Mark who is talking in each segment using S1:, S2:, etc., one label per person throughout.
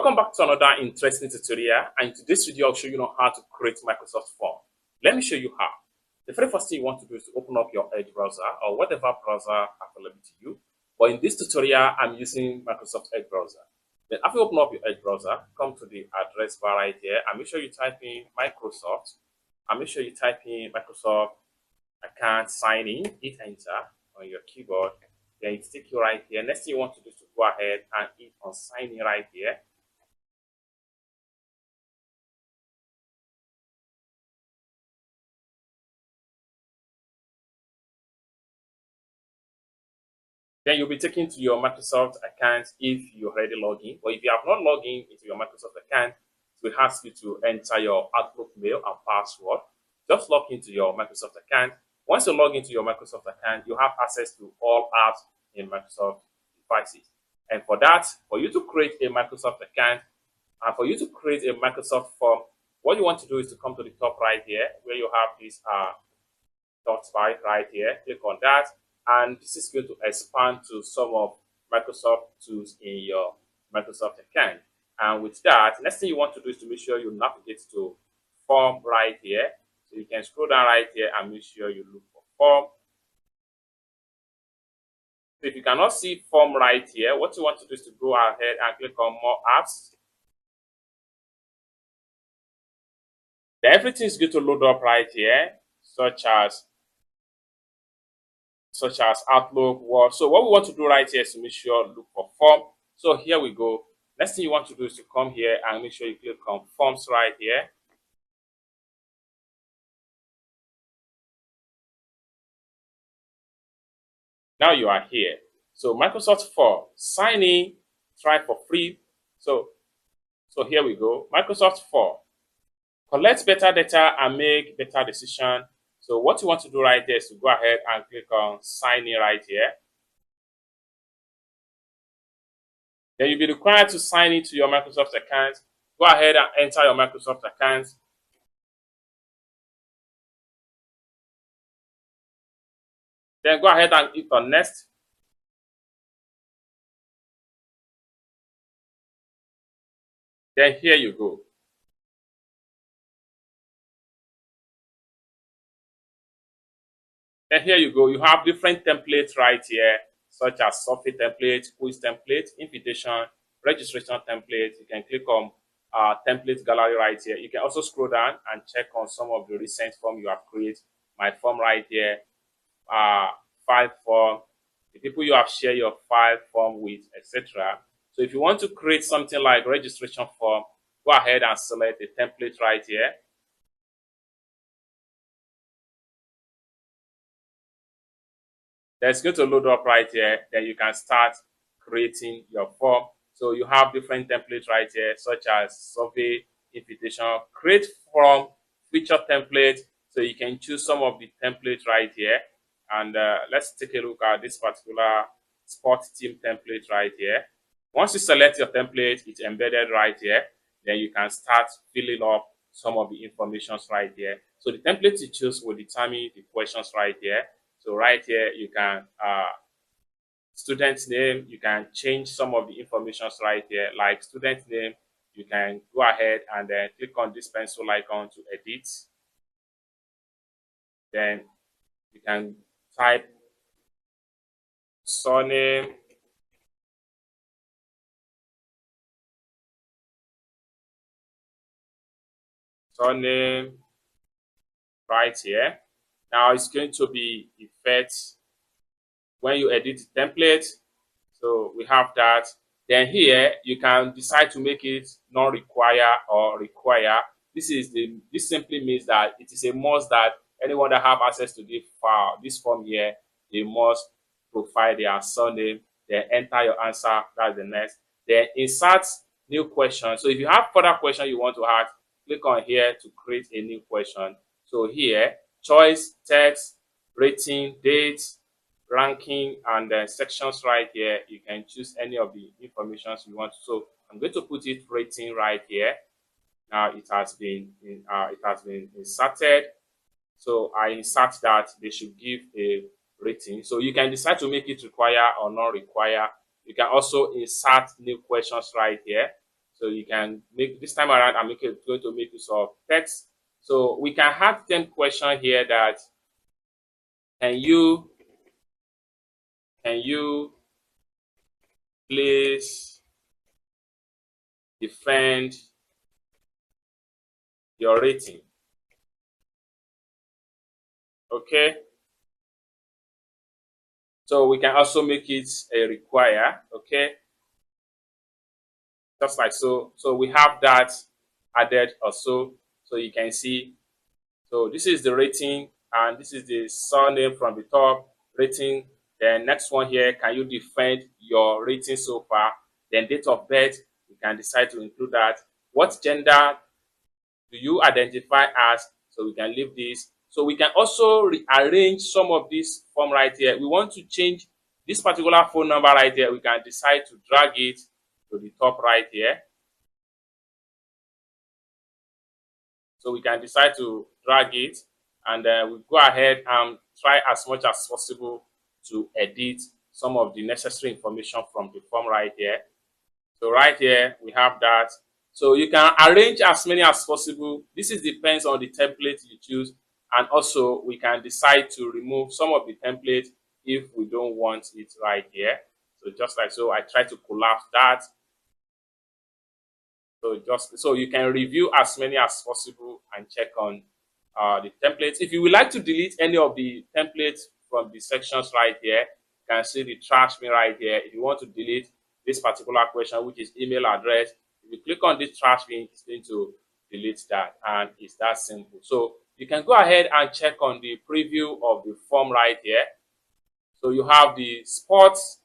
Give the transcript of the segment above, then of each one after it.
S1: Welcome back to another interesting tutorial, and in today's video I'll show you how to create Microsoft Form. Let me show you how. The very first thing you want to do is to open up your Edge browser or whatever browser available to you. But in this tutorial I'm using Microsoft Edge browser. Then after you open up your Edge browser, come to the address bar right here and make sure you type in Microsoft, and make sure you type in Microsoft account sign in, hit enter on your keyboard. Then it take you right here. Next thing you want to do is to go ahead and hit on sign in right here. Then you'll be taken to your Microsoft account if you already logged in. Or if you have not logged in into your Microsoft account, it will ask you to enter your Outlook mail and password. Just log into your Microsoft account. Once you log into your Microsoft account, you have access to all apps in Microsoft devices. And for that, for you to create a Microsoft account and for you to create a Microsoft form, what you want to do is to come to the top right here where you have this dot right here. Click on that. And this is going to expand to some of Microsoft tools in your Microsoft account. And with that, next thing you want to do is to make sure you navigate to form right here. So you can scroll down right here and make sure you look for form. So if you cannot see form right here, what you want to do is to go ahead and click on more apps. Then everything is going to load up right here, such as Outlook, Word. So what we want to do right here is to make sure look for form. So here we go. Next thing you want to do is to come here and make sure you click on forms right here. Now you are here. So Microsoft Form, sign in, try for free. So here we go. Microsoft Form, collect better data and make better decision. So what you want to do right there is to go ahead and click on sign in right here. Then you'll be required to sign into your Microsoft account. Go ahead and enter your Microsoft account. Then go ahead and click on next. Then here you go. And here you go. You have different templates right here, such as survey template, quiz template, invitation, registration template. You can click on template gallery right here. You can also scroll down and check on some of the recent form you have created. My form right here, file form, the people you have shared your file form with, etc. So if you want to create something like registration form, go ahead and select the template right here. It's going to load up right here. Then you can start creating your form. So you have different templates right here, such as survey, invitation, create form, feature template. So you can choose some of the templates right here. And let's take a look at this particular sport team template right here. Once you select your template, it's embedded right here. Then you can start filling up some of the information right here. So the template you choose will determine the questions right here. So right here, you can, student name, you can change some of the information right here, like student name. You can go ahead and then click on this pencil icon to edit. Then you can type surname, right here. Now it's going to be effect when you edit the template. So we have that. Then here you can decide to make it non-require or require. This simply means that it is a must that anyone that have access to this form here, they must provide their surname, then enter your answer. That's the next. Then insert new question. So if you have further question you want to add, click on here to create a new question. So here, choice, text, rating, date, ranking, and sections right here. You can choose any of the information you want. So I'm going to put it rating right here. Now it has been inserted. So I insert that they should give a rating. So you can decide to make it require or not require. You can also insert new questions right here. So you can make, this time around, I'm going to make use of text. So we can have 10 question here that can you please defend your rating? Okay. So we can also make it a require. Okay. Just like so. So we have that added also. So you can see. So this is the rating, and this is the surname from the top, rating. Then next one here, can you defend your rating so far? Then date of birth, you can decide to include that. What gender do you identify as? So we can leave this. So we can also rearrange some of this form right here. We want to change this particular phone number right here. We can decide to drag it to the top right here. So we can decide to drag it, and we go ahead and try as much as possible to edit some of the necessary information from the form right here. So right here, we have that. So you can arrange as many as possible. This is depends on the template you choose. And also, we can decide to remove some of the template if we don't want it right here. So just like so, I try to collapse that. So just so you can review as many as possible and check on the templates. If you would like to delete any of the templates from the sections right here, you can see the trash bin right here. If you want to delete this particular question, which is email address, if you click on this trash bin, it's going to delete that, and it's that simple. So you can go ahead and check on the preview of the form right here. So you have the sports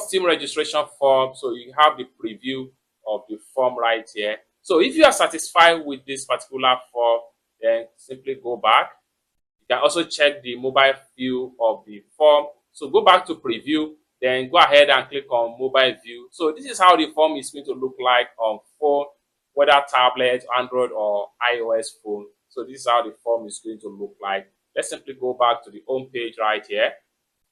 S1: team registration form. So you have the preview of the form right here. So if you are satisfied with this particular form, then simply go back. You can also check the mobile view of the form. So go back to preview, then go ahead and click on mobile view. So this is how the form is going to look like on phone, whether tablet, Android, or iOS phone. So this is how the form is going to look like. Let's simply go back to the home page right here.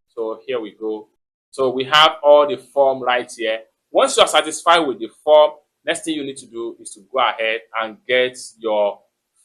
S1: So here we go. So we have all the form right here. Once you are satisfied with the form, next thing you need to do is to go ahead and get your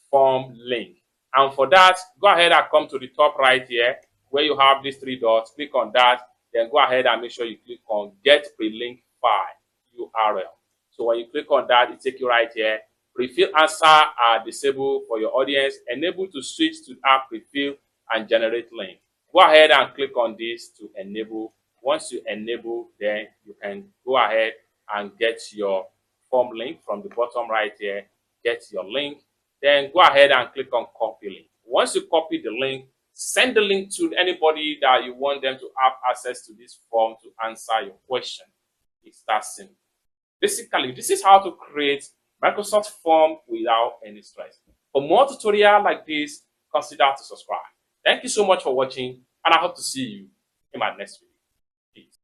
S1: form link. And for that, go ahead and come to the top right here where you have these three dots. Click on that. Then go ahead and make sure you click on Get Pre-link File URL. So when you click on that, it takes you right here. Prefill answer are disabled for your audience. Enable to switch to app prefill and generate link. Go ahead and click on this to enable. Once you enable, then you can go ahead and get your form link from the bottom right here. Get your link. Then go ahead and click on copy link. Once you copy the link, send the link to anybody that you want them to have access to this form to answer your question. It's that simple. Basically, this is how to create Microsoft form without any stress. For more tutorials like this, consider to subscribe. Thank you so much for watching, and I hope to see you in my next video. Peace.